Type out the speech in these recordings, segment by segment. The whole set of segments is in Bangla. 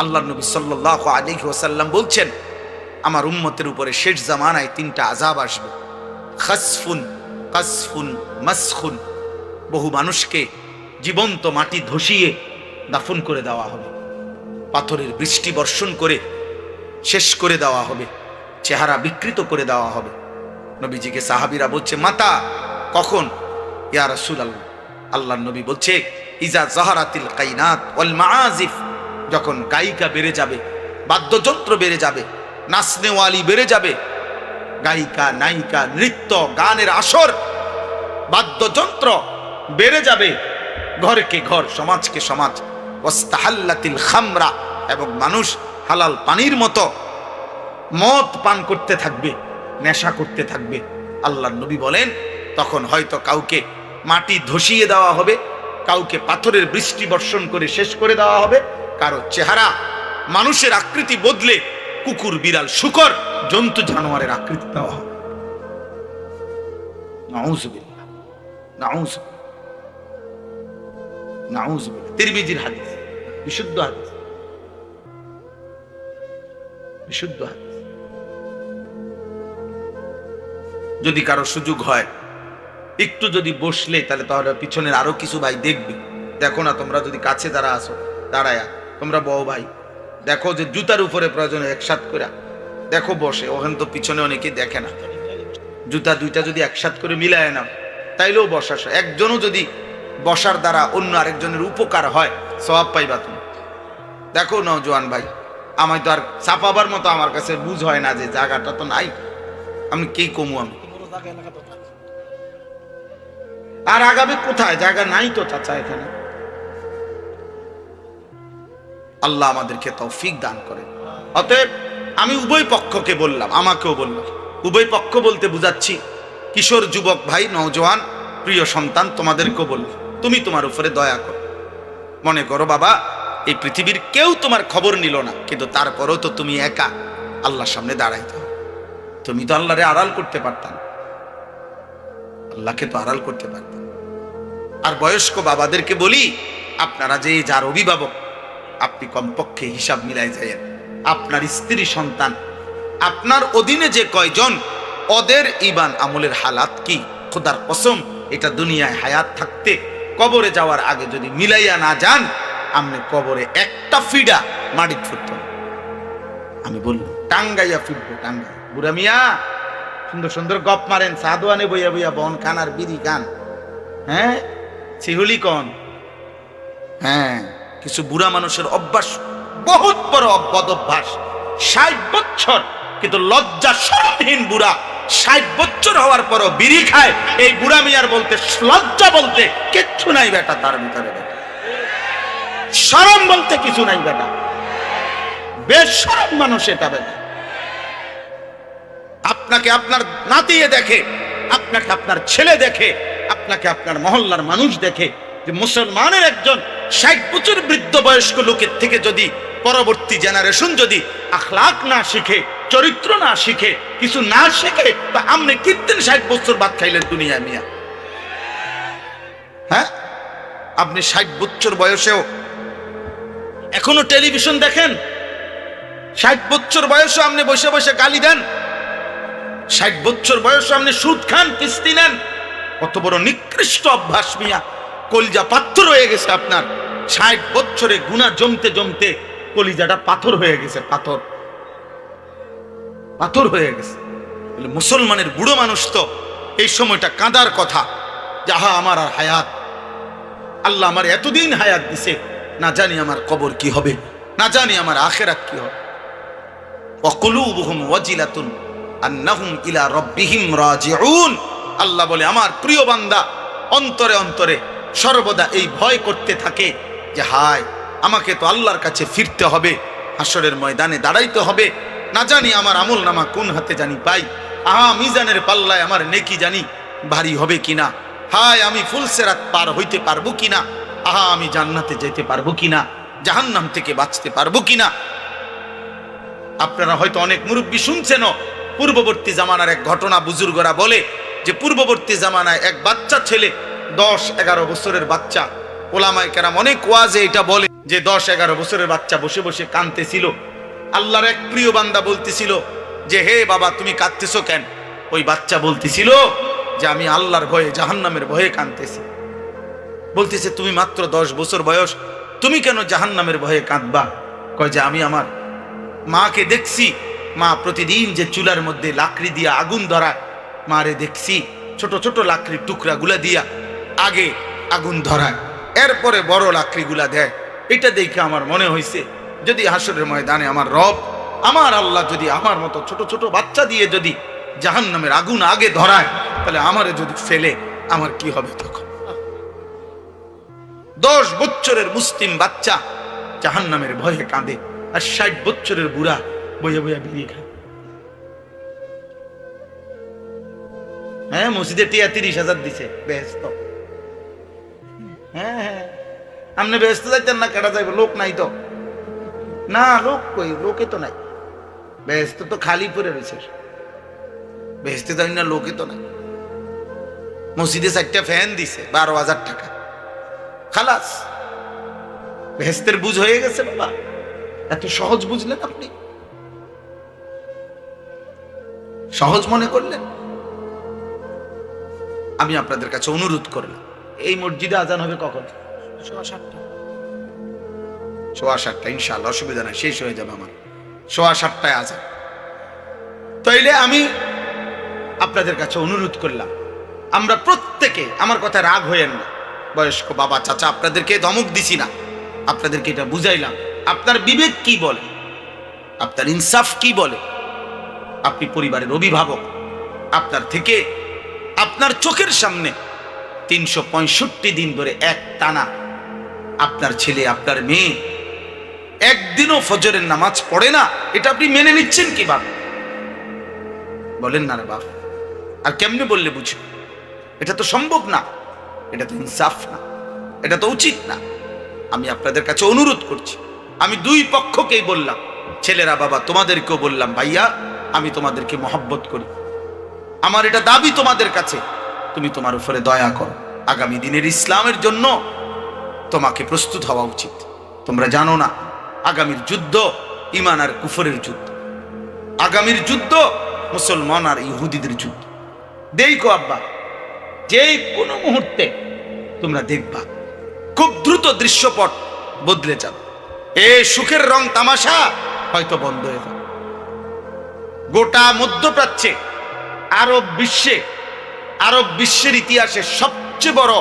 আল্লাহ নবী সাল্লাল্লাহু আলাইহি ওয়াসাল্লাম বলছেন, আমার উম্মতের উপরে শেষ জামানায় 3টা আযাব আসবে। খাসফুন, কাসফুন, মাসখুন। বহু মানুষকে জীবন্ত মাটি ধসিয়ে দাফন করে দেওয়া হবে, পাথরের বৃষ্টি বর্ষণ করে শেষ করে দেওয়া হবে, চেহারা বিকৃত করে দেওয়া হবে। নবীজিকে সাহাবীরা বলছে, মাতা কখন? ইয়া রাসূলুল্লাহ, আল্লাহর নবী বলছে, ইজা যাহারাতিল কাইনাত ওয়াল মাআজিফ, যখন গায়িকা বেড়ে যাবে, বাদ্যযন্ত্র বেড়ে যাবে, নাচনেওয়ালি বেড়ে যাবে, গায়িকা নায়িকা, নৃত্য গানের আসর, বাদ্যযন্ত্র বেড়ে যাবে, ঘরকে ঘর, সমাজকে সমাজ। ওয়াস্তাহাল্লাতিল খামরা, এবং মানুষ হালাল পানির মতো মদ পান করতে থাকবে, নেশা করতে থাকবে। আল্লাহর নবী বলেন, তখন হয়তো কাউকে মাটি ধসিয়ে দেওয়া হবে, কাউকে পাথরের বৃষ্টি বর্ষণ করে শেষ করে দেওয়া হবে, কারো চেহারা মানুষের আকৃতি বদলে কুকুর, বিড়াল, শূকর, জন্তু জানোয়ারের আকৃতি দেওয়া হবে। নাউযুবিল্লাহ, নাউযুবিল্লাহ, নাউযুবিল্লাহ। তিরমিজির হাদিস, বিশুদ্ধ হাদিস, বিশুদ্ধ হাদিস। যদি কারো সুযোগ হয় একটু যদি বসলে, তাহলে পিছনের আরো কিছু ভাই দেখবে। দেখো না, তোমরা যদি কাছে যারা আসো দাঁড়ায়া, তোমরা বউ ভাই দেখো যে জুতার উপরে প্রয়োজনে একসাথ করে দেখো বসে, ওখানে তো পিছনে অনেকে দেখে না। জুতা দুইটা যদি একসাথ করে মিলায় নাও, তাইলেও বসা, একজনও যদি বসার দ্বারা অন্য আরেকজনের উপকার হয়, সওয়াব পাইবা তুমি। দেখো নওজোয়ান ভাই, আমায় তো আর চাপাবার মতো আমার কাছে বুঝ হয় না, যে জায়গাটা তো নাই, আমি কি কমু, আমি আর আগাবে কোথায়? জায়গা নাই তো চাচা এখানে। আল্লাহ আমাদেরকে তৌফিক দান করে। অতএব আমি উভয় পক্ষকে বললাম, আমাকেও বললাম, উভয় পক্ষ বলতে বুঝাচ্ছি কিশোর, যুবক ভাই, নওজোয়ান, প্রিয় সন্তান, তোমাদেরকেও বললাম, তুমি তোমার উপরে দয়া করো। মনে করো বাবা, এই পৃথিবীর কেউ তোমার খবর নিল না, কিন্তু তারপরেও তো তুমি একা আল্লাহর সামনে দাঁড়াইতে হবে। তুমি তো আল্লাহরে আড়াল করতে পারতাম, আল্লাহকে তো আড়াল করতে পারতাম। আর বয়স্ক বাবাদেরকে বলি, আপনারা যে যার অভিভাবক, আপনি কমপক্ষে হিসাব মিলাই যায়েন। আপনার স্ত্রী, সন্তান, আপনার অধীনে যে কয়জন, ওদের ঈমান আমলের হালাত কি? খোদার কসম, এটা দুনিয়ায় হায়াত থাকতে কবরে যাওয়ার আগে যদি মিলাইয়া না যান, আপনি কবরে একটা ফিডা মাটিতে ফুটতে হবে। আমি বললাম টাঙ্গাইয়া ফিরবো, টাঙ্গাই। বুড়া মিয়া সুন্দর সুন্দর গপ মারেন, সাদওয়ানে বইয়া বইয়া বন খান আর বিড়ি খান, হ্যাঁ, শিহুলি কন। হ্যাঁ, কিছু বুড়া মানুষের অভ্যাস, বহুত বড় বদ অভ্যাস। 60 বছর কিন্তু লজ্জা শরমহীন বুড়া, 60 বছর হওয়ার পরও বিড়ি খায়। এই বুড়া মিয়ার বলতে লজ্জা বলতে কিচ্ছু নাই বেটা, তার ভিতরে বেটা শরম বলতে কিছু নাই বেটা, বেশরম মানুষ এটা বেটা। আপনাকে আপনার নাতিয়ে দেখে, আপনাকে আপনার ছেলে দেখে, আপনাকে আপনার মহল্লার মানুষ দেখে, যে মুসলমানের একজন 60 বছর বৃদ্ধ বয়স্ক লোকের থেকে যদি পরবর্তী জেনারেশন যদি আখলাক না শিখে, চরিত্র না শিখে, কিছু না শিখে, তা আপনি কীর্তেন 60 বছর বাদ খাইলেন দুনিয়ায় মিয়া? হ্যাঁ, আপনি 60 বছর বয়সেও এখনো টেলিভিশন দেখেন, 60 বছর বয়সে আপনি বসে বসে গালি দেন, 60 বছর বয়সে আপনি সুদ খান, কিস্তি নেন। কত বড় নিকৃষ্ট অভ্যাস মিয়া, কলিজা পাথর হয়ে গেছে আপনার। 60 বছরে গুনাহ জমতে জমতে কলিজাটা পাথর হয়ে গেছে, পাথর, পাথর হয়ে গেছে। মুসলমানের বুড়ো মানুষ তো এই সময়টা কাঁদার কথা, যাহা আমার আর হায়াত, আল্লাহ আমার এতদিন হায়াত দিছে, না জানি আমার কবর কি হবে, না জানি আমার আখিরাত কি হবে। ওয়াকুলুবুহুম ওয়াজিলাতুন আন্নাহুম ইলা রাব্বিহিম রাজিউন। আল্লাহ বলে, আমার প্রিয় বান্দা অন্তরে অন্তরে সর্বদা এই ভয় করতে থাকে যে হায়, আমাকে তো আল্লাহর কাছে ফিরতে হবে, হাসরের ময়দানে দাঁড়াইতে হবে, না জানি আমার আমল নামা কোন হাতে জানি পাই, আহা মিজানের পাল্লায় আমার নেকি জানি ভারী হবে কিনা, হায় আমি ফুলসেরাত পার হইতে পারবো কিনা, আহা আমি জান্নাতে যেতে পারবো কিনা, জাহান্নাম থেকে বাঁচতে পারবো কিনা। আপনারা হয়তো অনেক মুরব্বী শুনছেন, পূর্ববর্তী জামানার এক ঘটনা বুজুর্গরা বলে যে পূর্ববর্তী জামানায় এক বাচ্চা ছেলে, 10-11 বছরের বাচ্চা, ওলামায়ে কেরাম অনেক ওয়াজে এটা বলে। যে 10-11 বছরের বাচ্চা বসে বসে কাঁদতেছিল, আল্লাহর এক প্রিয় বান্দা বলতেছিল যে হে বাবা তুমি কাঁদতেছো কেন? ওই বাচ্চা বলতেছিল যে আমি আল্লাহর ভয়ে, জাহান্নামের ভয়ে কাঁদতেছি। বলতেছে তুমি মাত্র 10 বছর বয়স, তুমি কেন জাহান্নামের ভয়ে কাঁদবা? কয় যে আমি আমার মাকে দেখছি, মা প্রতিদিন যে চুলার মধ্যে লাকড়ি দিয়া আগুন ধরায়, মারে দেখছি ছোট ছোট লাকড়ির টুকরাগুলা দিয়া আগে আগুন ধরায়, এরপরে বড় লাকড়িগুলা দেয়। এটা দেখে আমার মনে হয়েছে যদি হাসরের ময়দানে আমার রব, আমার আল্লাহ যদি আমার মতো ছোট ছোট বাচ্চা দিয়ে যদি জাহান্নামের আগুন আগে ধরায়, তাহলে আমারে যদি ফেলে আমার কি হবে তখন? 10 বছরের মুসলিম বাচ্চা জাহান্নামের ভয়ে কাঁদে, আর 60 বছরের বুড়া বইয়া বইয়া বিড়ি খায়। হ্যাঁ, মসজিদে 30,000 দিছে বেহেস্ত। হ্যাঁ হ্যাঁ, আপনি বেহেস্ত যাইতেন না, কেটা যাইব? লোক নাই তো। না লোক কই, লোকে তো নাই, বেহেস্ত তো খালি পড়ে রয়েছে। বেহেস্তে জানি না, লোকে তো নাই। মসজিদে 4টা ফ্যান দিছে, 12,000 টাকা, খালাস বেহেস্তের বুঝ হয়ে গেছে। বাবা এত সহজ বুঝলেন আপনি? সহজ মনে করলেন? আমি আপনাদের কাছে অনুরোধ করলাম, এই মসজিদে আজান হবে কখন? 7:15 ইনশাআল্লাহ, অসুবিধা নাই, শেষ হয়ে যাবে আমার 7:15 আজান। তাইলে আমি আপনাদের কাছে অনুরোধ করলাম, আমরা প্রত্যেকে, আমার কথা রাগ হইয়েন না, বয়স্ক বাবা চাচা আপনাদেরকে ধমক দিছি না, আপনাদেরকে এটা বুঝাইলাম। আপনার বিবেক কি বলে, আপনার ইনসাফ কি বলে? আপনি পরিবারের অভিভাবক, আপনার থেকে আপনার চোখের সামনে 365 দিন ধরে এক টানা আপনার ছেলে, আপনার মেয়ে একদিনও ফজরের নামাজ পড়ে না, এটা আপনি মেনে নিচ্ছেন কিভাবে? বলেন না রে বাপ। আর কেমনে বললে বুঝবে? এটা তো সম্ভব না, এটা তো ইনসাফ না, এটা তো উচিত না। আমি আপনাদের কাছে অনুরোধ করছি, আমি 2 পক্ষকেই বললাম, ছেলেরা বাবা তোমাদেরকেও বললাম, ভাইয়া আমি তোমাদেরকে মহব্বত করি, আমার এটা দাবি তোমাদের কাছে, তুমি তোমার উপরে দয়া করো। আগামী দিনের ইসলামের জন্য তোমাকে প্রস্তুত হওয়া উচিত। তোমরা জানো না আগামীর যুদ্ধ ঈমান আর কুফরের যুদ্ধ, আগামীর যুদ্ধ মুসলমান আর ইহুদিদের যুদ্ধ। দেখো আব্বা, যে কোনো মুহূর্তে তোমরা দেখবা খুব দ্রুত দৃশ্যপট বদলে যাবে। এই সুখের রং তামাশা হয়তো বন্ধ হয়ে যাবে। গোটা মধ্যপ্রাচ্যে, আরব বিশ্বের ইতিহাসে সবচেয়ে বড়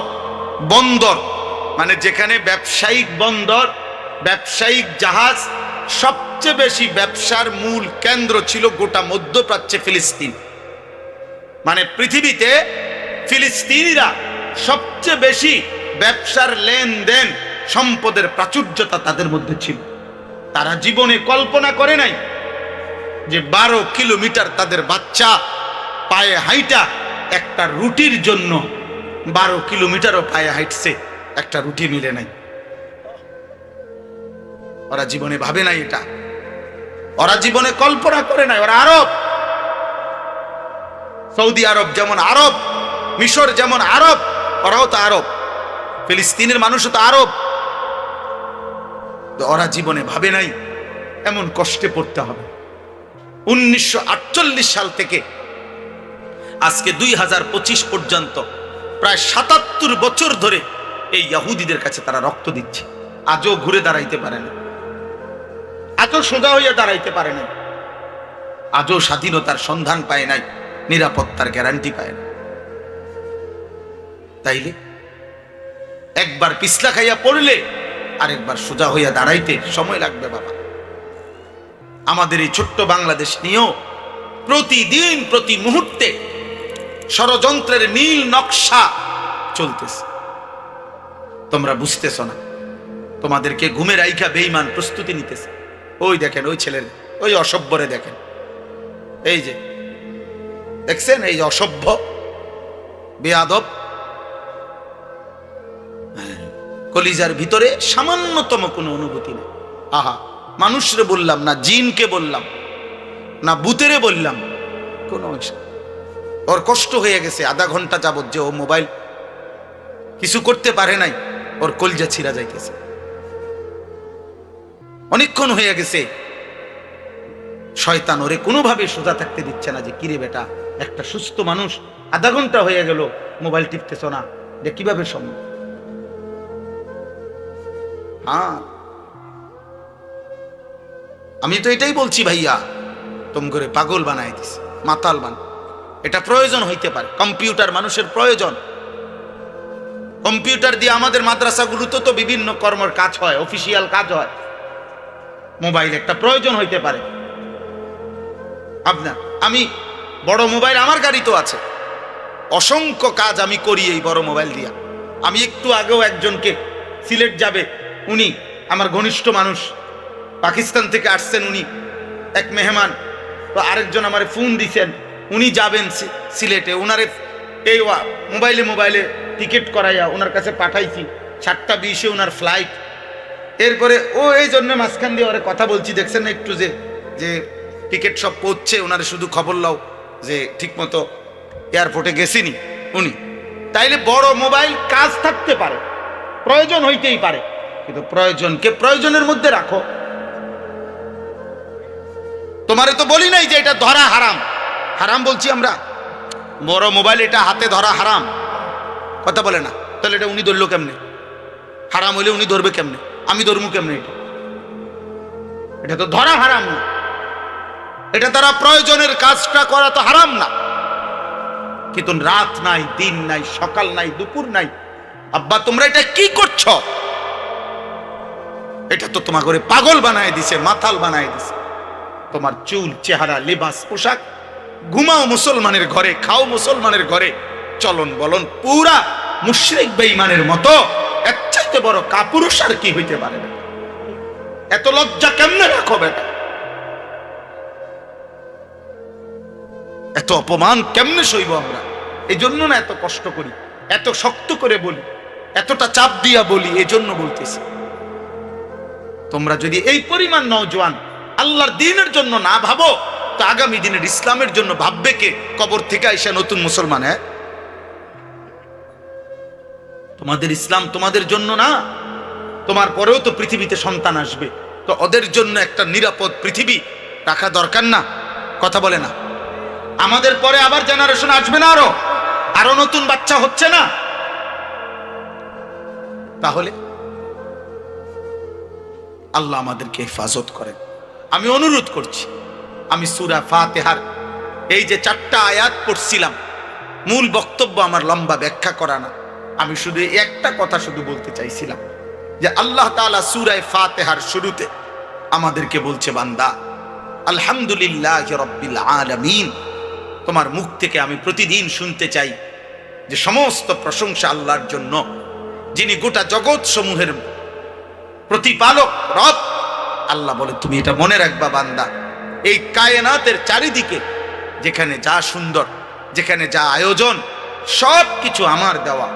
বন্দর, মানে যেখানে ব্যবসায়িক বন্দর, ব্যবসায়িক জাহাজ, সবচেয়ে বেশি ব্যবসার মূল কেন্দ্র ছিল গোটা মধ্যপ্রাচ্যে ফিলিস্তিন। মানে পৃথিবীতে ফিলিস্তিনিরা সবচেয়ে বেশি ব্যবসার লেনদেন, সম্পদের প্রাচুর্যতা তাদের মধ্যে ছিল। তারা জীবনে কল্পনা করে নাই যে 12 কিলোমিটার তাদের বাচ্চা পায়ে হাইটা একটা রুটির জন্য 12 কিলোমিটারও পায়ে হাইটছে, একটা রুটি মিলে নাই। ওরা জীবনে ভাবে নাই এটা, ওরা জীবনে কল্পনা করে নাই। ওরা আরব, সৌদি আরব যেমন আরব, মিশর যেমন আরব, ওরাও তো আরব, ফিলিস্তিনের মানুষও তো আরব। ওরা জীবনে ভাবে নাই এমন কষ্টে পড়তে হবে। 1948 সাল থেকে আজকে 2025 পর্যন্ত প্রায় 77 বছর ধরে এই ইহুদিদের কাছে তারা রক্ত দিচ্ছে। আজও ঘুরে দাঁড়াইতে পারে না, আজও সোজা হইয়া দাঁড়াইতে পারে না, আজও স্বাধীনতার সন্ধান পায় নাই, নিরাপত্তার গ্যারান্টি পায় না। তাইলে একবার পিছলা খাইয়া পড়লে আরেকবার সোজা হইয়া দাঁড়াইতে সময় লাগবে বাবা। আমাদের এই ছোট্ট বাংলাদেশ নিয়েও প্রতিদিন প্রতি মুহূর্তে ষড়যন্ত্রের নীল নকশা চলতেছে, তোমরা বুঝতেছ না। তোমাদেরকে ঘুমের আইখা বেঈমান প্রস্তুতি নিতেছে। ওই দেখেন ওই ছেলের, ওই অসভ্যরে দেখেন, এই যে দেখছেন, এই অসভ্য বেয়াদব, কলিজার ভিতরে সামান্যতম কোনো অনুভূতি নেই। আহা, মানুষরে বললাম না, জিনকে বললাম না, ভূতেরে বললাম, কোনো ওর কষ্ট হয়ে গেছে। আধা ঘন্টা যাবত যে ও মোবাইল কিছু করতে পারে নাই, ওর কলজা ছিঁড়া যাইতেছে। অনেকক্ষণ হয়ে গেছে, শয়তান ওরে কোনোভাবে সোজা থাকতে দিচ্ছে না, যে কিরে বেটা, একটা সুস্থ মানুষ আধা ঘন্টা হয়ে গেল মোবাইল টিপতেছ না, যে কিভাবে সম্ভব? হ্যাঁ, আমি তো এটাই বলছি ভাইয়া, তুম করে পাগল বানাই দিস, মাতাল বান। এটা প্রয়োজন হইতে পারে, কম্পিউটার মানুষের প্রয়োজন। কম্পিউটার দিয়ে আমাদের মাদ্রাসাগুলোতে তো বিভিন্ন কর্মের কাজ হয়, অফিসিয়াল কাজ হয়। মোবাইল একটা প্রয়োজন হইতে পারে আপনার। আমি বড় মোবাইল আমার গাড়িতেও আছে, অসংখ্য কাজ আমি করি এই বড় মোবাইল দিয়া। আমি একটু আগেও একজনকে, সিলেট যাবে উনি, আমার ঘনিষ্ঠ মানুষ, পাকিস্তান থেকে আসছেন উনি, এক মেহমান, তো আরেকজন আমারে ফোন দিছেন, উনি যাবেন সিলেটে, ওনারে এই মোবাইলে টিকিট করাইয়া ওনার কাছে পাঠাইছি, 7:20 ওনার ফ্লাইট। এরপরে ও এই জন্য মাঝখান দিয়ে ওরে কথা বলছি, দেখছেন না একটু, যে টিকিট সব পড়ছে, ওনারে শুধু খবর লাও যে ঠিক মতো এয়ারপোর্টে গেছিনি উনি। তাইলে বড় মোবাইল কাজ থাকতে পারে, প্রয়োজন হইতেই পারে, কিন্তু প্রয়োজনকে প্রয়োজনের মধ্যে রাখো। তোমারে তো বলি নাই যে এটা ধরা হারাম, হারাম বলছি আমরা, বড় মোবাইল এটা হাতে ধরা হারাম, কথা বলে না। তাহলে এটা উনি ধরলো কেমনে? হারাম হইলে উনি ধরবে কেমনে? আমি ধরবো কেমনে? এটা তো ধরা হারাম না, এটা তারা প্রয়োজনের কাজটা করা তো হারাম না। কিন্তু রাত নাই, দিন নাই, সকাল নাই, দুপুর নাই, আব্বা তোমরা এটা কি করছো? এটা তো তোমার করে পাগল বানায় দিছে, মাতাল বানায় দিছে। তোমার চুল, চেহারা, লেবাস, পোশাক, ঘুমাও মুসলমানের ঘরে, খাও মুসলমানের ঘরে, চলন বলন পুরা মুশরিক বেঈমানের মতো। এর চাইতে বড় কাপুরুষ আর কি হইতে পারে? এত লজ্জা কেমনে রাখো বেটা? এত অপমান কেমনে সইব আমরা? এই জন্য না এত কষ্ট করি, এত শক্ত করে বলি, এতটা চাপ দিয়া বলি, এই জন্য বলতেছি। তোমরা যদি এই পরিমাণ নওজোয়ান আল্লাহর দ্বীনের জন্য না ভাবো, তো আগামী দিনের ইসলামের জন্য ভাববে কে? কবর থেকে আইসা নতুন মুসলমান। হ্যাঁ, তোমাদের ইসলাম তোমাদের জন্য না, তোমার পরেও তো পৃথিবীতে সন্তান আসবে, তো ওদের জন্য একটা নিরাপদ পৃথিবী রাখা দরকার না? কথা বলে না? আমাদের পরে আবার জেনারেশন আসবে না, আরো নতুন বাচ্চা হচ্ছে না? তাহলে আল্লাহ আমাদেরকে হেফাজত করেন। আমি অনুরোধ করছি, আমি সূরা ফাতিহার এই যে 4টা আয়াত পড়ছিলাম, মূল বক্তব্য আমার লম্বা ব্যাখ্যা করা না, আমি শুধু একটা কথা শুধু বলতে চাইছিলাম, যে আল্লাহ তাআলা সূরা ফাতিহার শুরুতে আমাদেরকে বলছে, বান্দা আলহামদুলিল্লাহি রাব্বিল আলামিন। তোমার মুখ থেকে আমি প্রতিদিন শুনতে চাই যে সমস্ত প্রশংসা আল্লাহর জন্য, যিনি গোটা জগৎ সমূহের প্রতিপালক, রব। আল্লাহ বলে তুমি এটা মনে রাখবা বান্দা, এই কায়নাতের চারিদিকে যেখানে যা সুন্দর, যেখানে যা আয়োজন, সব কিছু আমার দেওয়া।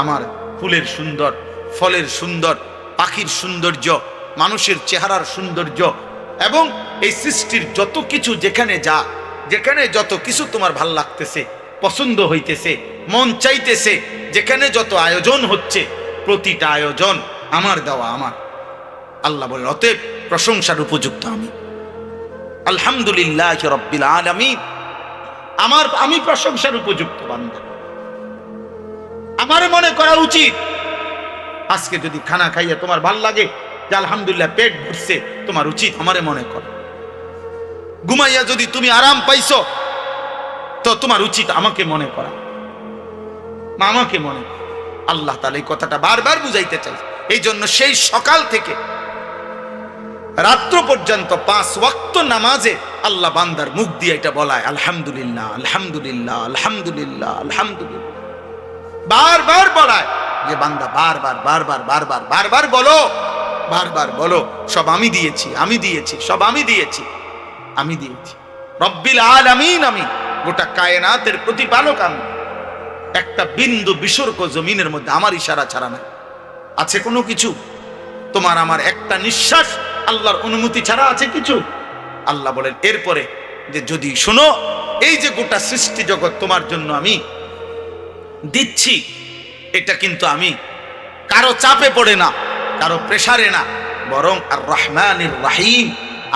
আমার ফুলের সুন্দর, ফলের সুন্দর, পাখির সৌন্দর্য, মানুষের চেহারার সৌন্দর্য, এবং এই সৃষ্টির যত কিছু, যেখানে যত কিছু তোমার ভাল লাগতেছে, পছন্দ হইতেছে, মন চাইতেছে, যেখানে যত আয়োজন হচ্ছে, প্রতিটা আয়োজন আমার দেওয়া, আমার। আল্লাহ বলেন অতএব প্রশংসার উপযুক্ত আমি, আলহামদুলিল্লাহি রাব্বিল আলামিন। আমি প্রশংসার উপযুক্ত বান্দা। আমারে মনে করা উচিত, আজকে যদি খানা খাইয়া তোমার ভাল লাগে যে আলহামদুলিল্লাহ পেট ভরছে, তোমার উচিত আমারে মনে করা। ঘুমাইয়া যদি তুমি আরাম পাইছো, তো তোমার উচিত আমাকে মনে করা, আমাকে মনে করা। আল্লাহ তাআলা এই কথাটা বারবার বুঝাইতে চাই। এই জন্য সেই সকাল থেকে রাত্র পর্যন্ত 5 ওয়াক্ত নামাজে আল্লাহ বান্দার মুখ দিয়ে এটা বলায়, আলহামদুলিল্লাহ, আলহামদুলিল্লাহ, আলহামদুলিল্লাহ, আলহামদুলিল্লাহ। বারবার বলায় যে বান্দা বারবার বারবার বারবার বারবার বলো, বারবার বলো, সব আমি দিয়েছি, আমি দিয়েছি, সব আমি দিয়েছি, আমি দিয়েছি। রব্বিল আলামিন, আমি গোটা কায়নাতের প্রতিপালক আমি। একটা বিন্দু বিসর্গ জমিনের মধ্যে আমার ইশারা ছাড়া নাই। আছে কোনো কিছু? তোমার আমার একটা নিঃশ্বাস আল্লাহর অনুমতি ছাড়া আছে কিছু? আল্লাহ বলেন এরপরে যে যদি শোনো, এই যে গোটা সৃষ্টি জগৎ তোমার জন্য আমি দিচ্ছি, এটা কিন্তু আমি কারো চাপে পড়ে না, কারো প্রেসারে না, বরং আর রহমানির রাহিম,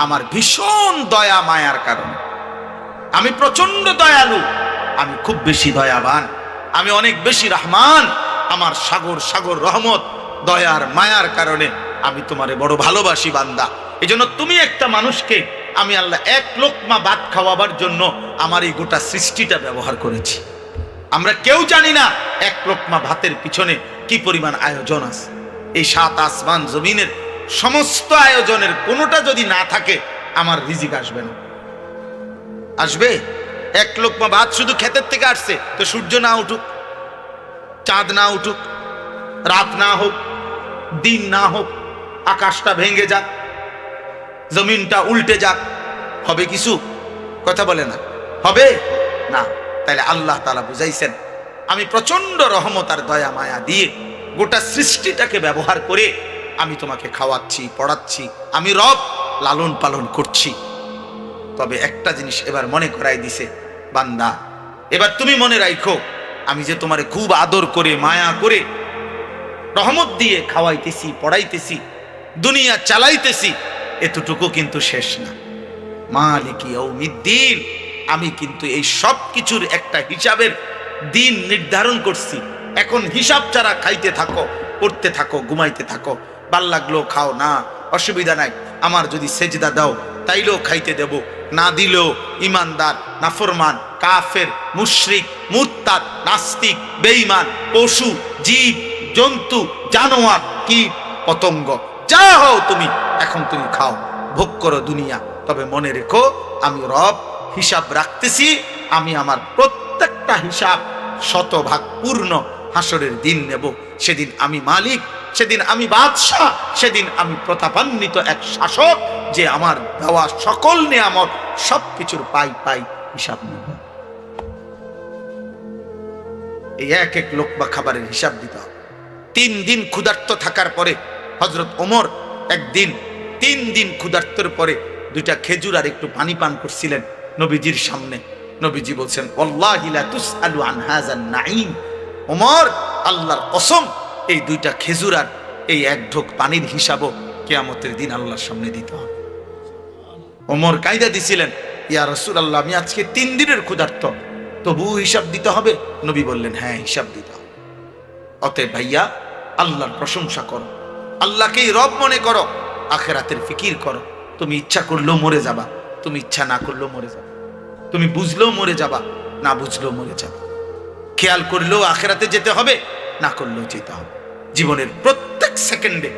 আমার ভীষণ দয়া মায়ার কারণে। আমি প্রচন্ড দয়ালু, আমি খুব বেশি দয়াবান, আমি অনেক বেশি রহমান। আমার সাগর সাগর রহমত দয়ার মায়ার কারণে আমি তোমারে বড় ভালোবাসি বান্দা। এজন্য তুমি একটা মানুষকে আমি আল্লাহ এক লোকমা ভাত খাওয়াবার জন্য আমার এই গোটা সৃষ্টিটা ব্যবহার করেছি। আমরা কেউ জানি না এক লোকমা ভাতের পিছনে কি পরিমাণ আয়োজন আছে। এই 7 আসমান জমিনের সমস্ত আয়োজনের কোনোটা যদি না থাকে আমার রিজিক আসবে না। আসবে? এক লোকমা ভাত শুধু ক্ষেতের থেকে আসছে, তো সূর্য না উঠুক, চাঁদ না উঠুক, রাত না হোক, দিন না হোক, আকাশটা ভেঙে যাক, জমিনটা উল্টে যাক, হবে কিছু? কথা বলে না, হবে না। তাইলে আল্লাহ তাআলা বুঝাইছেন আমি প্রচন্ড রহমত আর দয়া মায়া দিয়ে গোটা সৃষ্টিটাকে ব্যবহার করে আমি তোমাকে খাওয়াচ্ছি, পড়াচ্ছি, আমি রব লালন পালন করছি। তবে একটা জিনিস এবার মনে করাই দিছে, বান্দা এবার তুমি মনে রাখো, আমি যে তোমারে খুব আদর করে মায়া করে রহমত দিয়ে খাওয়াইতেছি, পড়াইতেছি, দুনিয়া চালাইতেছি, এতটুকু কিন্তু শেষ না। মালিকি ইয়াউমিদ্দিন, আমি কিন্তু এই সব কিছুর একটা হিসাবের দিন নির্ধারণ করছি। এখন হিসাব ছাড়া খাইতে থাকো, পড়তে থাকো, ঘুমাইতে থাকো, ভাল লাগলো খাও, না অসুবিধা নাই। আমার যদি সেজদা দাও তাইলেও খাইতে দেব, না দিলেও ইমানদার, নাফরমান, কাফের, মুশরিক, মুরতাদ, নাস্তিক, বেঈমান, পশু, জীব, জন্তু, জানোয়ার, কীট, পতঙ্গ, যা হও তুমি, এখন তুমি খাও, ভোগ করো দুনিয়া। তবে মনে রেখো আমি রব, হিসাব রাখতেছি। আমি আমার প্রত্যেকটা হিসাব 100% পূর্ণ হাসরের দিন নেব। সেদিন আমি মালিক, সেদিন আমি বাদশাহ, সেদিন আমি প্রতাপান্বিত এক শাসক, যে আমার দেওয়া সকল নিয়ামত সবকিছুর পাই পাই হিসাব নেব। এই এক এক লোকমা খাবারের হিসাব দিতে হবে। 3 দিন ক্ষুধার্ত থাকার পরে হযরত ওমর একদিন 3 দিন ক্ষুধার্তর পরে 2টা খেজুর আর একটু পানি পান করছিলেন নবীজির সামনে। নবীজি বলছেন, ওয়াল্লাহি লা তুসআলু আন হাযান নাঈম। ওমর, আল্লাহর কসম, এই 2টা খেজুর আর এই 1 ঢোক পানির হিসাবও কিয়ামতের দিন আল্লাহর সামনে দিতে হবে। ওমর কায়দা দিছিলেন, ইয়া রাসূলুল্লাহ, আমি আজকে 3 দিনের ক্ষুধার্ত, তবু হিসাব দিতে হবে? নবী বললেন, হ্যাঁ, হিসাব দিতে হবে। অতএব ভাইয়া, আল্লাহর প্রশংসা করো, আল্লাহকেই রব মনে করো, আখিরাতের ফিকির করো। তুমি ইচ্ছা করলেও মরে যাবা, তুমি ইচ্ছা না করলেও মরে যাবা, তুমি বুঝলেও মরে যাবা, না বুঝলেও মরে যাবা। খেয়াল করলেও আখিরাতে যেতে হবে, না করলেও যেতে হবে। জীবনের প্রত্যেক সেকেন্ডে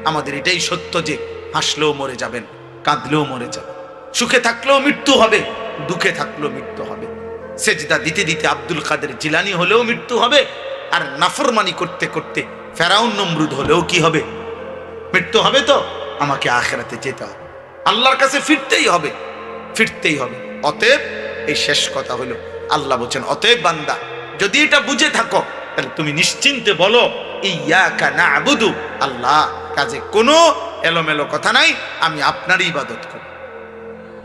আমাদের এটাই সত্য যে হাসলেও মরে যাবেন, কাঁদলেও মরে যাবেন, সুখে থাকলেও মৃত্যু হবে, দুঃখে থাকলেও মৃত্যু হবে। সেজদা দিতে দিতে আব্দুল কাদের জিলানী হলেও মৃত্যু হবে, আর নাফরমানি করতে করতে ফেরাউন নমরুদ হলেও কি হবে? মৃত্যু হবে। তো আমাকে আখিরাতে যেতে হবে, আল্লাহর কাছে ফিরতেই হবে, ফিরতেই হবে। অতএব এই শেষ কথা হলো, আল্লাহ বলছেন, অতএব বান্দা, যদি এটা বুঝে থাকো তাহলে তুমি নিশ্চিন্তে বলো, ইয়াকা না'বুদু, আল্লাহ, কাজে কোনো এলোমেলো কথা নাই, আমি আপনারই ইবাদত করি।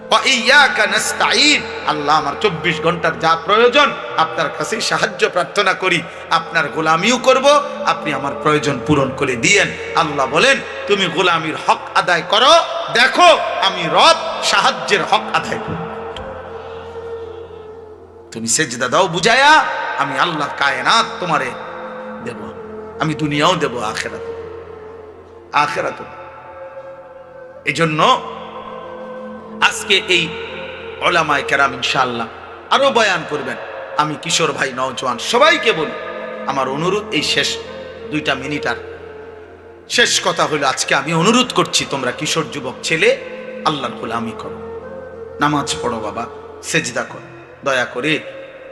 ওয়া ইয়াকা নাস্তাঈন, আল্লাহ, আমার 24 ঘন্টার যা প্রয়োজন আপনার কাছে সাহায্য প্রার্থনা করি, আপনার গোলামিও করব, আপনি আমার প্রয়োজন পূরণ করে দিয়েন। আল্লাহ বলেন, তুমি গোলামির হক আদায় করো, দেখো আমি রব সাহায্যের হক আদায় করব। তুমি সেজদা দাও বুঝায়া, আমি আল্লাহ কায়নাত তোমারে দেব, আমি দুনিয়াও দেব, আখিরাত। এজন্য আজকে এই উলামায়ে কেরাম ইনশাআল্লাহ আরো বয়ান করবেন। আমি কিশোর ভাই, নওজোয়ান সবাইকে বলি, আমার অনুরোধ, এই শেষ 2টা মিনিট আর শেষ কথা হলো, আজকে আমি অনুরোধ করছি, তোমরা কিশোর যুবক ছেলে আল্লাহর গোলামি করো, নামাজ পড়ো বাবা, সেজদা করো, দয়া করে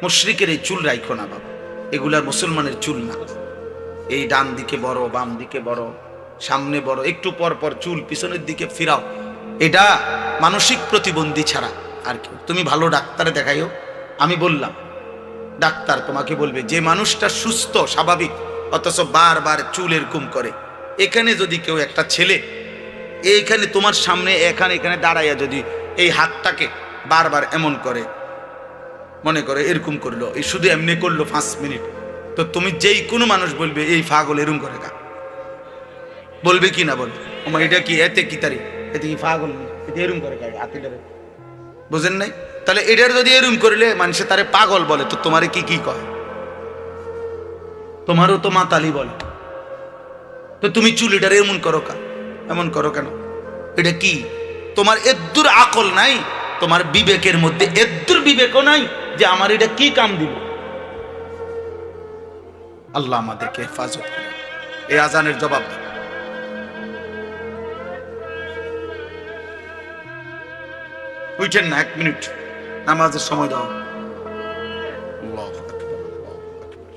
মুশরিকের এই চুল রাখো না বাবা, এগুলার মুসলমানের চুল না। এই ডান দিকে বড়, বাম দিকে বড়, সামনে বড়, একটু পর পর চুল পিছনের দিকে ফিরাও, এটা মানসিক প্রতিবন্ধী ছাড়া আর কি। তুমি ভালো ডাক্তারে দেখাইও। আমি বললাম, ডাক্তার তোমাকে বলবে, যে মানুষটা সুস্থ স্বাভাবিক অথচ বারবার চুল এরকম করে, এখানে যদি কেউ একটা ছেলে এইখানে তোমার সামনে এখানে দাঁড়াইয়া যদি এই হাতটাকে বারবার এমন করে, মনে করে এরকম করলো, এই শুধু এমনি করলো 5 মিনিট, তো তুমি যেই কোনো মানুষ বলবে এই পাগল এরকম করে, বলবে কি না বলবে? আমার এটা কি এতে কি তারি, এতে কি পাগল নি, এতে এরম করে গায়ে হাতে ধরে, বুঝেন নাই? তাহলে এটার যদি এরম করলে মানুষে তারে পাগল বলে, তো তোমারে কি কি কয়? তোমারও তো মাতালি বলে। তো তুমি চুলিটারে এমন করো কেন, এমন করো কেন? এটা কি তোমার এদ্দুর আকল নাই? তোমার বিবেকের মধ্যে এদ্দুর বিবেকও নাই যে আমার এটা কি কাম দিব? আল্লাহ আমাদেরকে হেফাজত করে। এই আজানের জবাব দেন। উঠেন না, 1 মিনিট নামাজের সময় দাও। আল্লাহু আকবার, আল্লাহু আকবার।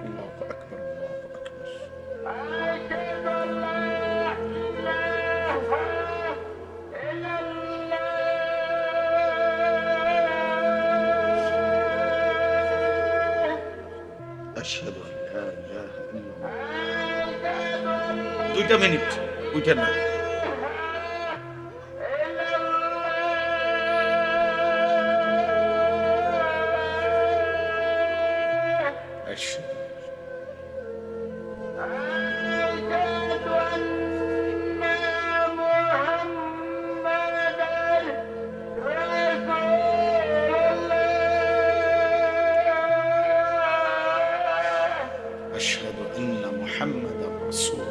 আল্লাহু আকবার, আল্লাহু আকবার। আশহাদু আল্লা ইলাহা ইল্লাল্লাহ। 2 মিনিট উঠেন না। আশহাদু أشهد أن محمدا رسول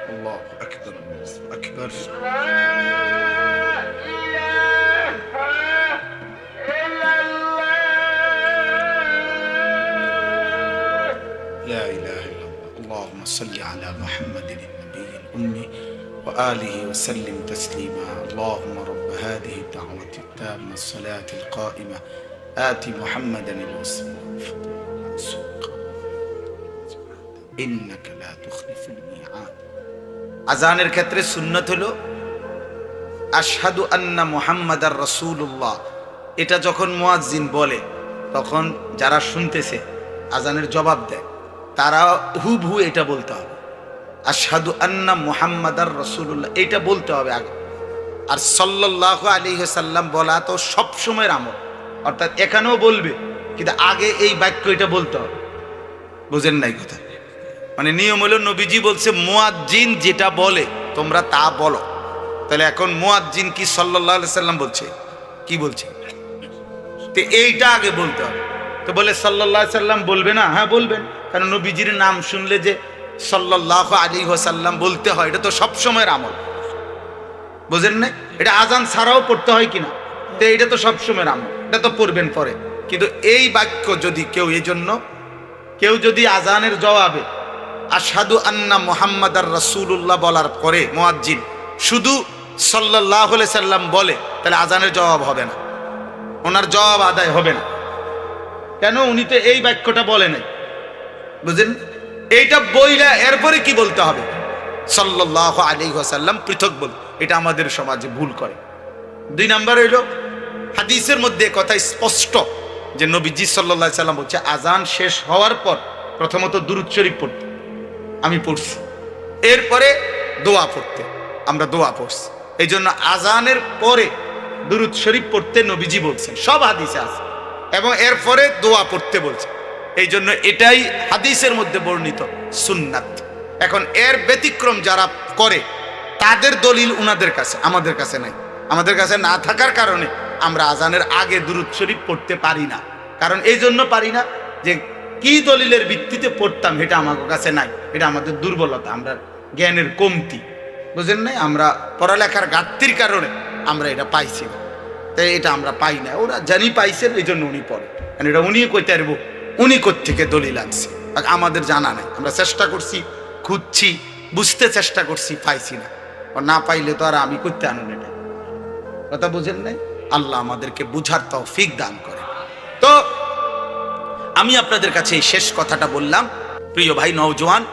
الله أكبر، الله أكبر. لا إله إلا الله. اللهم صل على محمد النبي الأمي وآله وسلم تسليما. اللهم رب هذه الدعوة التامة الصلاة القائمة آت محمدا الوسيلة والفضيلة إنك لا تخلف الميعاد. আজানের ক্ষেত্রে সুন্নত হলো আশহাদু আন্না মুহাম্মাদার রাসূলুল্লাহ। এটা যখন মুয়াজ্জিন বলে তখন যারা শুনতেছে আজানের জবাব দেয় তারা হুবহু এটা বলতে হবে, আশহাদু আন্না মুহাম্মাদার রাসূলুল্লাহ, এটা বলতে হবে আগে। আর সাল্লাল্লাহু আলাইহি ওয়াসাল্লাম বলা তো সব সময়ের আমল, অর্থাৎ এখানেও বলবে কিন্তু আগে এই বাক্য এটা বলতে হবে। বুঝেন নাই কথা? মানে নিয়ম হলো নবীজি বলছে মুয়াজ্জিন যেটা বলে তোমরা তা বলো। তাহলে এখন মুয়াজ্জিন কি সাল্লাল্লাহু আলাইহি সাল্লাম বলছে, কি বলছে? তো এইটা আগে বলতে হবে। তো বলে সাল্লাল্লাহু আলাইহি সাল্লাম বলবে না? হ্যাঁ বলবেন, কারণ নবীজির নাম শুনলে যে সাল্লাল্লাহু আলাইহি ওয়াসাল্লাম বলতে হয়, এটা তো সব সময়ের আমল। বুঝেন না? এটা আজান ছাড়াও পড়তে হয় কিনা? তো এটা তো সব সময়ের আমল, এটা তো পড়বেন পরে। কিন্তু এই বাক্য যদি কেউ, এই জন্য কেউ যদি আজানের জবাবে আশহাদু আন্না মুহাম্মাদার রাসূলুল্লাহ বলার পরে মুয়াজ্জিন শুধু সাল্লাল্লাহু আলাইহি সাল্লাম বলে, তাহলে আজানের জবাব হবে না, ওনার জবাব আদায় হবে না। কেন? উনি তো এই বাক্যটা বলে নাই। বুঝেন? এইটা বইলা এরপরে কি বলতে হবে? সাল্লাল্লাহু আলাইহি ওয়াসাল্লাম পৃথক বল। এটা আমাদের সমাজে ভুল করে। 2 নাম্বার হইল হাদিসের মধ্যে কথা স্পষ্ট যে নবীজি সাল্লাল্লাহু আলাইহি সাল্লাম বলছে আজান শেষ হওয়ার পর প্রথমত দুরূদ শরীফ পড়তে, আমি পড়ছি, এরপরে দোয়া পড়তে, আমরা দোয়া পড়ছি। এই জন্য আজানের পরে দুরূদ শরীফ পড়তে নবীজি বলছেন, সব হাদিসে আছে, এবং এরপরে দোয়া পড়তে বলছে। এই জন্য এটাই হাদিসের মধ্যে বর্ণিত সুন্নাত। এখন এর ব্যতিক্রম যারা করে তাদের দলিল উনাদের কাছে, আমাদের কাছে নাই। আমাদের কাছে না থাকার কারণে আমরা আজানের আগে দুরূদ শরীফ পড়তে পারি না। কারণ এই জন্য পারি না যে কি দলিলের ভিত্তিতে পড়তাম এটা আমার কাছে নাই, এটা আমাদের দুর্বলতা, আমরা জ্ঞানের কমতি, বুঝেন নাই? আমরা পড়ালেখার ঘাটতির কারণে আমরা এটা পাইছি না, তাই এটা আমরা পাই না। ওরা জানি পাইছেন এই জন্য উনি পড়ে, কারণ এটা উনি কইতে পারবো উনি কোত্থেকে দলিল আনছে, আমাদের জানা নাই। আমরা চেষ্টা করছি, খুঁজছি, বুঝতে চেষ্টা করছি, পাইছি না। না পাইলে তো আর আমি করতে আনুন, এটা কথা বুঝেন নাই? আল্লাহ আমাদেরকে বুঝার তৌফিক দান করে। তো আমি আপনাদের কাছে এই শেষ কথাটা বললাম। প্রিয় ভাই নওজোয়ান,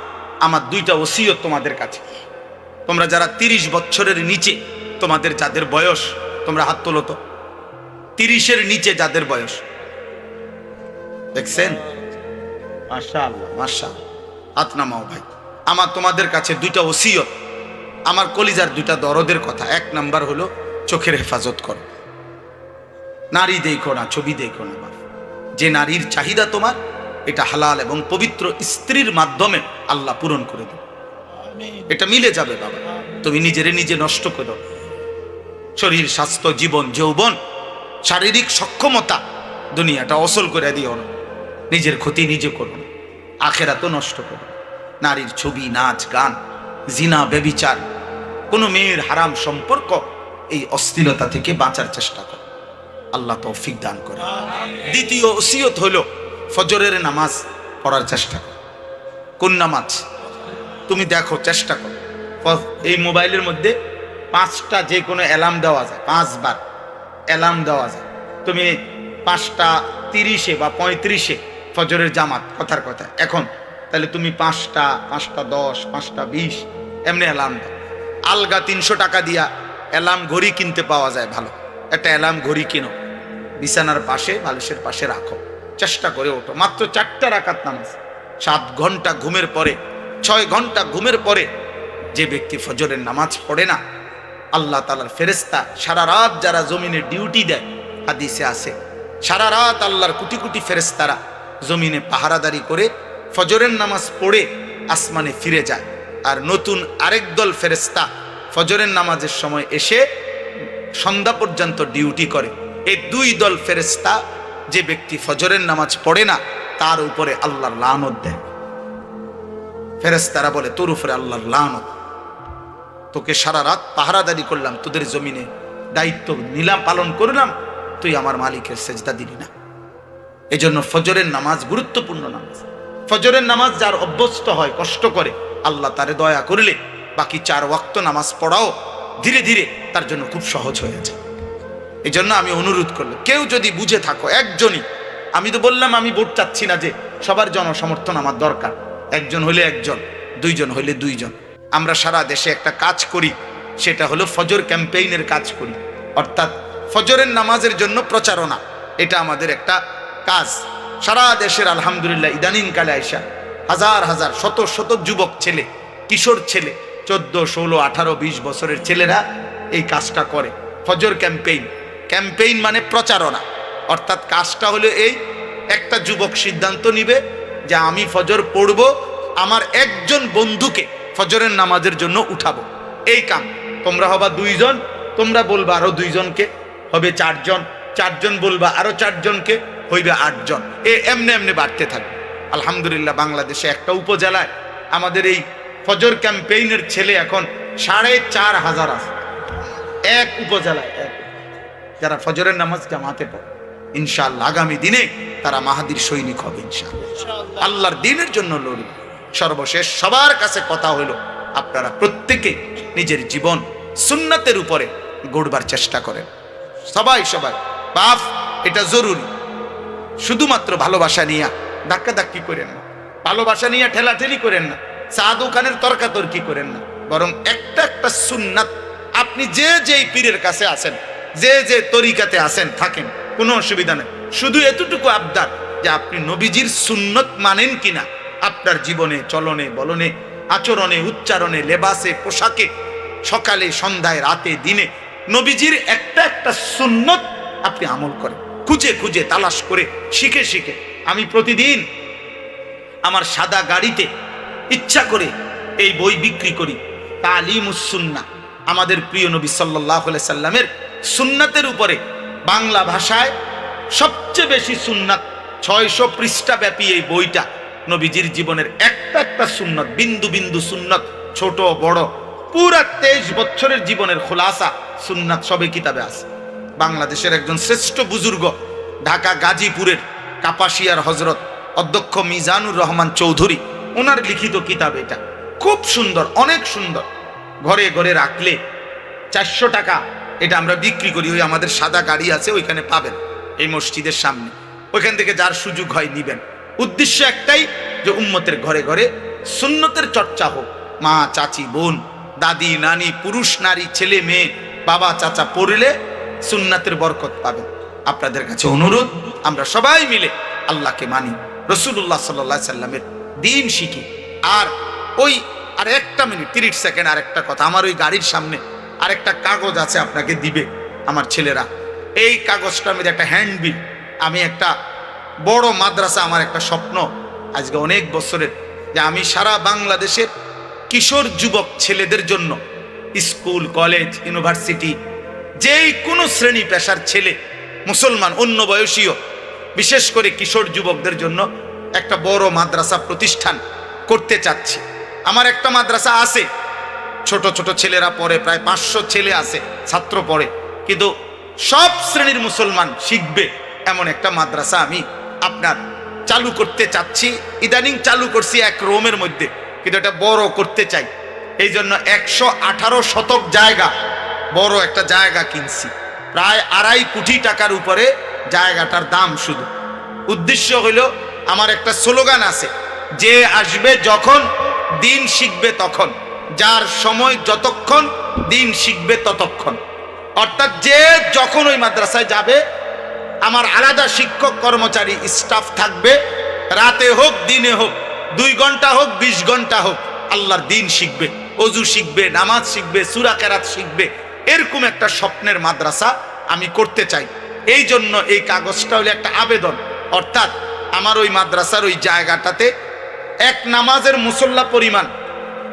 আমার দুইটা ওসিয়ত তোমাদের কাছে। তোমরা যারা 30 বছরের নিচে, তোমাদের যাদের বয়স, তোমরা হাত তোলো তো, 30-এর নিচে যাদের বয়স, দেখছেন? মাশাআল্লাহ মাশাআল্লাহ, হাত নামাও ভাই। আমার তোমাদের কাছে দুইটা ওসিয়ত, আমার কলিজার দুইটা দরদের কথা। 1 নাম্বার হলো চোখের হেফাজত করো, নারী দেখো না, ছবি দেখো না। যে নারীর চাহিদা তোমার, এটা হালাল এবং পবিত্র স্ত্রীর মাধ্যমে আল্লাহ পূরণ করে দেবে, এটা মিলে যাবে বাবা। তুমি নিজে নষ্ট করো, শরীর, স্বাস্থ্য, জীবন, যৌবন, শারীরিক সক্ষমতা, দুনিয়াটা অসল করে দিও না, নিজের ক্ষতি নিজে করো না, আখেরাত নষ্ট করো। নারীর ছবি, নাচ, গান, জিনা, ব্যভিচার, কোনো মেয়ের হারাম সম্পর্ক, এই অশ্লীলতা থেকে বাঁচার চেষ্টা করো, আল্লাহ তৌফিক দান করে। দ্বিতীয় ওসিয়ত হলো ফজরের নামাজ পড়ার চেষ্টা করো। কোন নামাজ? তুমি দেখো, চেষ্টা করো। এই মোবাইলের মধ্যে 5টা যে কোনো অ্যালার্ম দেওয়া যায়, 5 বার অ্যালার্ম দেওয়া যায়। তুমি 5:30 বা 35 ফজরের জামাত, কথার কথা এখন, তাহলে তুমি 5টা, 5:10, 5:20 এমনি অ্যালার্ম দাও। আলগা 300 টাকা দিয়া অ্যালার্ম ঘড়ি কিনতে পাওয়া যায়, ভালো একটা অ্যালার্ম ঘড়ি কিনো, বিছানার পাশে, বালিশের পাশে রাখো, চেষ্টা করে ওঠো। মাত্র 4টা রাকাত নামাজ, 7 ঘন্টা ঘুমের পরে, 6 ঘন্টা ঘুমের পরে যে ব্যক্তি ফজরের নামাজ পড়ে না, আল্লাহ তাআলার ফেরেশতা সারা রাত যারা জমিনে ডিউটি দেয়, হাদিসে আছে সারা রাত আল্লাহর কোটি কোটি ফেরেশতারা জমিনে পাহারাদারি করে ফজরের নামাজ পড়ে আসমানে ফিরে যায়। আর নতুন আরেক দল ফেরেশতা ফজরের নামাজের সময় এসে সন্ধ্যা পর্যন্ত ডিউটি করে। এই 2 দল ফেরেশতা, যে ব্যক্তি ফজরের নামাজ পড়ে না, তার উপরে আল্লাহর লানত দেয়। ফেরেশতারা বলে, তোর উপরে আল্লাহর লানত, তোকে সারা রাত পাহারাদারি করলাম, তোদের জমিনে দায়িত্ব নিলাম, পালন করলাম, তুই আমার মালিকের সেজদা দিলি না। এজন্য ফজরের নামাজ গুরুত্বপূর্ণ নামাজ। ফজরের নামাজ যার অভ্যস্ত হয়, কষ্ট করে, আল্লাহ তারে দয়া করলে বাকি 4 ওয়াক্ত নামাজ পড়াও ধীরে ধীরে তার জন্য খুব সহজ হয়ে যায়। এই জন্য আমি অনুরোধ করলাম, কেউ যদি বুঝে থাকো, একজনই, আমি তো বললাম আমি ভোট চাচ্ছি না যে সবার জনসমর্থন আমার দরকার, একজন হইলে একজন, 2 জন হইলে 2 জন। আমরা সারা দেশে একটা কাজ করি, সেটা হলো ফজর ক্যাম্পেইনের কাজ করি, অর্থাৎ ফজরের নামাজের জন্য প্রচারণা। এটা আমাদের একটা কাজ। সারা দেশের আলহামদুলিল্লাহ ইদানিং কালে আইসা হাজার হাজার, শত শত যুবক ছেলে, কিশোর ছেলে, 14, 16, 18, 20 বছরের ছেলেরা এই কাজটা করে। ফজর ক্যাম্পেইন মানে প্রচারণা, অর্থাৎ কাজটা হলো এই, একটা যুবক সিদ্ধান্ত নিবে যে আমি ফজর পড়ব, আমার একজন বন্ধুকে ফজরের নামাজের জন্য উঠাবো। এই কাম তোমরা হবা 2 জন, তোমরা বলবা আরো 2 জনকে, হবে 4 জন, 4 জন বলবা আরো 4 জনকে, হইবে 8 জন। এমনি এমনি বাড়তে থাকবে। আলহামদুলিল্লাহ বাংলাদেশে একটা উপজেলায় আমাদের এই ফজর ক্যাম্পেইনের ছেলে এখন 4,500 আছে, এক উপজেলায়, যারা ফজরের নামাজ জামাতে পড়ে। ইনশাআল্লাহ আগামী দিনে তারা মাহাদির সৈনিক হবে ইনশাআল্লাহ, আল্লাহর দ্বীনের জন্য লড়বে। সর্বশেষ সবার কাছে কথা হলো, আপনারা প্রত্যেকে নিজের জীবন সুন্নাতের উপরে গড়বার চেষ্টা করেন। সবাই বাপ, এটা জরুরি। শুধুমাত্র ভালোবাসা নিয়ে ধাক্কাধাক্কি করেন না, ভালোবাসা নিয়ে ঠেলাঠেলি করেন না, চা দোকানের তর্কাতর্কি করেন না, বরং একটা সুন্নাত, আপনি যেই পীরের কাছে আছেন, যে তরিকাতে আছেন, থাকেন, কোনো অসুবিধা নেই। শুধু এতটুকু আবদার যে আপনি নবীজির সুন্নত মানেন কিনা, আপনার জীবনে, চলনে, বলনে, আচরণে, উচ্চারণে, লেবাসে, পোশাকে, সকালে, সন্ধ্যায়, রাতে, দিনে নবীজির একটা সুন্নত আপনি আমল করেন, খুঁজে তালাশ করে, শিখে। আমি প্রতিদিন আমার সাদা গাড়িতে ইচ্ছা করে এই বই বিক্রি করি, তালিমুস সুন্নাহ, আমাদের প্রিয় নবী সাল্লাল্লাহু আলাইহি সাল্লামের সুন্নাতের উপরে। বাংলা ভাষায় সবচেয়ে বেশি সুন্নাত 600 পৃষ্ঠা ব্যাপী এই বইটা নবীজির জীবনের একটা একটা সুন্নত, বিন্দু বিন্দু সুন্নত, ছোট বড় পুরা 23 বছরের জীবনের খোলাসা সুন্নাত সবে কিতাবে আছে। বাংলাদেশের একজন শ্রেষ্ঠ বুজুর্গ, ঢাকা গাজীপুরের কাপাসিয়ার হজরত অধ্যক্ষ মিজানুর রহমান চৌধুরী, ওনার লিখিত কিতাব এটা। খুব সুন্দর, অনেক সুন্দর। ঘরে ঘরে রাখলে 400 টাকা এটা আমরা বিক্রি করি। ওই আমাদের সাদা গাড়ি আছে, ওইখানে পাবেন, এই মসজিদের সামনে। ওইখান থেকে যার সুযোগ হয় নিবেন। উদ্দেশ্য একটাই যে উম্মতের ঘরে ঘরে সুন্নতের চর্চা হোক। মা, চাচি, বোন, দাদি, নানি, পুরুষ, নারী, ছেলে, মেয়ে, বাবা, চাচা পড়লে সুন্নাতের বরকত পাবেন। আপনাদের কাছে অনুরোধ, আমরা সবাই মিলে আল্লাহকে মানি, রাসূলুল্লাহ সাল্লাল্লাহু আলাইহি সাল্লামের দ্বীন শিখি। আর ওই আর একটা মিনিট 30 সেকেন্ড আর একটা কথা, আমার ওই গাড়ির সামনে আরেকটা কাগজ আছে, আপনাকে দিবে আমার ছেলেরা। এই কাগজটার মধ্যে একটা হ্যান্ডবিল। আমি একটা বড় মাদ্রাসা, আমার একটা স্বপ্ন আজকে অনেক বছরের, যে আমি সারা বাংলাদেশের কিশোর যুবক ছেলেদের জন্য, স্কুল, কলেজ, ইউনিভার্সিটি, যেই কোনো শ্রেণী পেশার ছেলে, মুসলমান, অন্য বয়সীয়, বিশেষ করে কিশোর যুবকদের জন্য একটা বড় মাদ্রাসা প্রতিষ্ঠান করতে চাচ্ছি। আমার একটা মাদ্রাসা আছে, ছোট ছোট ছেলেরা পড়ে, প্রায় 500 ছেলে আছে, ছাত্র পড়ে, কিন্তু সব শ্রেণীর মুসলমান শিখবে এমন একটা মাদ্রাসা আমি আপনার চালু করতে চাচ্ছি। ইদানিং চালু করছি এক রোমের মধ্যে, কিন্তু এটা বড় করতে চাই। এই জন্য 118 শতক জায়গা, বড় একটা জায়গা কিনছি, প্রায় 2.5 কোটি টাকার উপরে জায়গাটার দাম। শুধু উদ্দেশ্য হইল, আমার একটা স্লোগান আছে, যে আসবে যখন দিন শিখবে তখন, যার সময় যতক্ষণ দিন শিখবে ততক্ষণ। অর্থাৎ যে যখন ওই মাদ্রাসায় যাবে, আমার আলাদা শিক্ষক কর্মচারী স্টাফ থাকবে, রাতে হোক দিনে হোক, 2 ঘন্টা হোক 20 ঘন্টা হোক, আল্লাহর দিন শিখবে, অজু শিখবে, নামাজ শিখবে, সূরা কেরাত শিখবে। এরকম একটা স্বপ্নের মাদ্রাসা আমি করতে চাই। এই জন্য এই কাগজটা হলো একটা আবেদন। অর্থাৎ আমার ওই মাদ্রাসার ওই জায়গাটাতে এক নামাজের মুসল্লা পরিমাণ,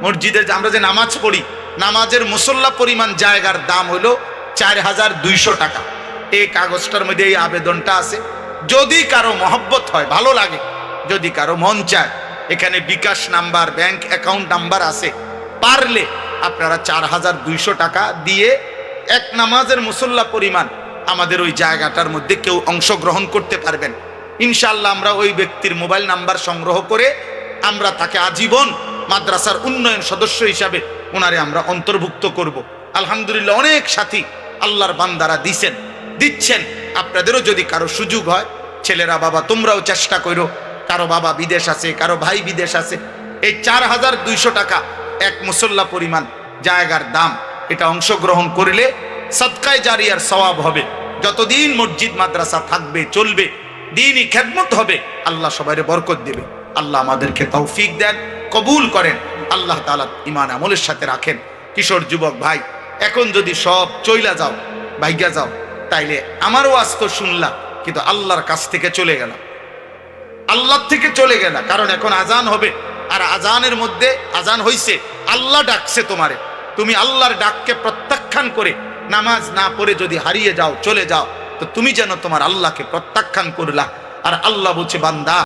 মসজিদে আমরা যে নামাজ পড়ি, নামাজের মুসল্লা পরিমাণ জায়গার দাম হলো 4200 টাকা। এই কাগজটার মধ্যে এই আবেদনটা আছে। যদি কারো মহব্বত হয়, ভালো লাগে, যদি কারো মন চায়, এখানে বিকাশ নাম্বার, ব্যাংক অ্যাকাউন্ট নাম্বার আছে, পারলে আপনারা 4200 টাকা দিয়ে এক নামাজের মুসল্লা পরিমাণ আমাদের ওই জায়গাটার মধ্যে কেউ অংশগ্রহণ করতে পারবেন। ইনশাআল্লাহ আমরা ওই ব্যক্তির মোবাইল নাম্বার সংগ্রহ করে আমরা তাকে আজীবন মাদ্রাসার উন্নয়ন সদস্য হিসাবে ওনারে আমরা অন্তর্ভুক্ত করব। আলহামদুলিল্লাহ, অনেক সাথী আল্লাহর বান্দারা দিচ্ছেন। আপনাদেরও যদি কারো সুযোগ হয়, ছেলেরা, বাবা, তোমরাও চেষ্টা করো। কারো বাবা বিদেশ আছে, কারো ভাই বিদেশ আছে, এই 4200 টাকা এক মুসল্লা পরিমাণ জায়গার দাম, এটা অংশগ্রহণ করলে সদকায়ে জারিয়ার সওয়াব হবে। যতদিন মসজিদ মাদ্রাসা থাকবে, চলবে, দ্বীনি খেদমত হবে, আল্লাহ সবাইরে বরকত দেবে। আল্লাহ আমাদেরকে তৌফিক দেন, কবুল করেন। আল্লাহ তাআলা ঈমান আমলের সাথে রাখেন। কিশোর যুবক ভাই, এখন যদি সব চইলা যাও, ভাইগা যাও, তাইলে আমারও আজ তো শুনলা, কিন্তু আল্লাহর কাছ থেকে চলে গেল, আল্লাহর থেকে চলে গেল। কারণ এখন আজান হবে, আর আজানের মধ্যে, আজান হইছে, আল্লাহ ডাকছে তোমারে, তুমি আল্লাহর ডাককে প্রত্যাখ্যান করে নামাজ না পড়ে যদি হারিয়ে যাও, চলে যাও, তো তুমি যেন তোমার আল্লাহকে প্রত্যাখ্যান করলা। আর আল্লাহ বলছে, বান্দা